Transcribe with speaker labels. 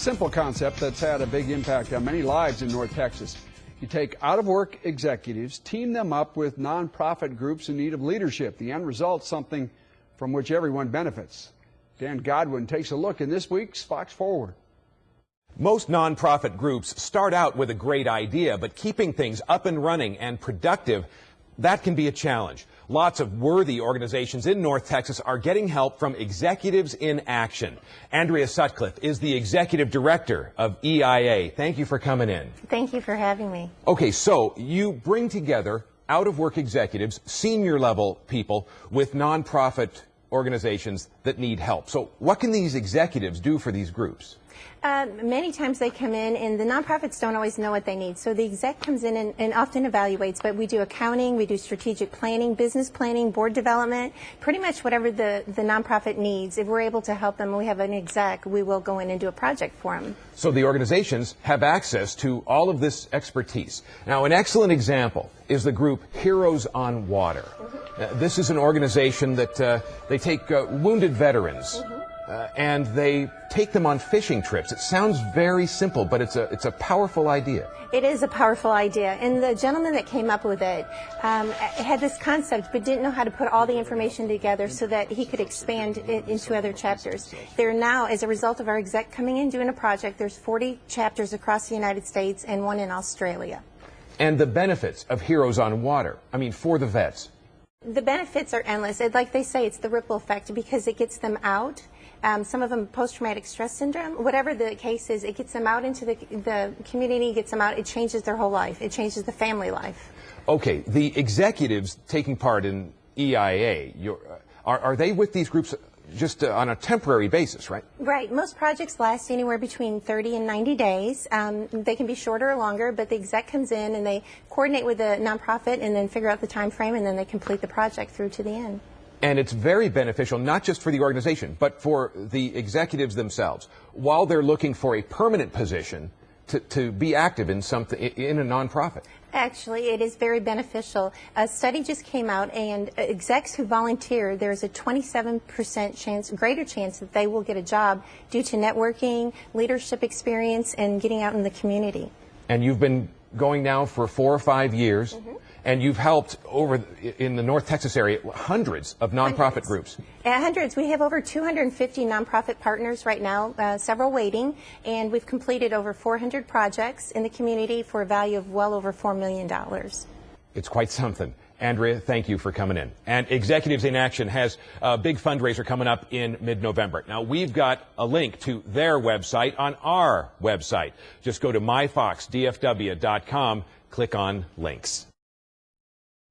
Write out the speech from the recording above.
Speaker 1: simple concept that's had a big impact on many lives in North Texas. You take out-of-work executives, team them up with nonprofit groups in need of leadership. The end result, something from which everyone benefits. Dan Godwin takes a look in this week's Fox Forward.
Speaker 2: Most nonprofit groups start out with a great idea, but keeping things up and running and productive, that can be a challenge. Lots of worthy organizations in North Texas are getting help from Executives in Action. Andrea Sutcliffe is the executive director of EIA. Thank you for coming in.
Speaker 3: Thank you for having me.
Speaker 2: Okay, so you bring together out-of-work executives, senior-level people with nonprofit organizations that need help. So what can these executives do for these groups?
Speaker 3: Many times they come in and the nonprofits don't always know what they need. So the exec comes in and often evaluates, but we do accounting, we do strategic planning, business planning, board development, pretty much whatever the nonprofit needs. If we're able to help them and we have an exec, we will go in and do a project for them.
Speaker 2: So the organizations have access to all of this expertise. Now, an excellent example is the group Heroes on Water. This is an organization that they take wounded veterans and they take them on fishing trips. It sounds very simple, but it's a powerful idea.
Speaker 3: It is a powerful idea, and the gentleman that came up with it had this concept but didn't know how to put all the information together so that he could expand it into other chapters. There now, as a result of our exec coming in doing a project, there's 40 chapters across the United States and one in Australia.
Speaker 2: And the benefits of Heroes on Water, I mean, for the vets.
Speaker 3: The benefits are endless. Like they say, it's the ripple effect because it gets them out. Some of them post-traumatic stress syndrome, whatever the case is, it gets them out into the community, gets them out, it changes their whole life. It changes the family life.
Speaker 2: Okay, the executives taking part in EIA, are they with these groups just on a temporary basis, right?
Speaker 3: Right. Most projects last anywhere between 30 and 90 days. They can be shorter or longer, but the exec comes in and they coordinate with the nonprofit and then figure out the time frame and then they complete the project through to the end.
Speaker 2: And it's very beneficial, not just for the organization, but for the executives themselves, while they're looking for a permanent position to be active in a nonprofit.
Speaker 3: Actually, it is very beneficial. A study just came out, and execs who volunteer, there's a 27% greater chance that they will get a job due to networking, leadership experience, and getting out in the community.
Speaker 2: And you've been going now for 4 or 5 years. And you've helped in the North Texas area hundreds of nonprofit groups.
Speaker 3: Hundreds. We have over 250 nonprofit partners right now, several waiting, and we've completed over 400 projects in the community for a value of well over $4 million.
Speaker 2: It's quite something. Andrea, thank you for coming in. And Executives in Action has a big fundraiser coming up in mid-November. Now, we've got a link to their website on our website. Just go to myfoxdfw.com, click on links.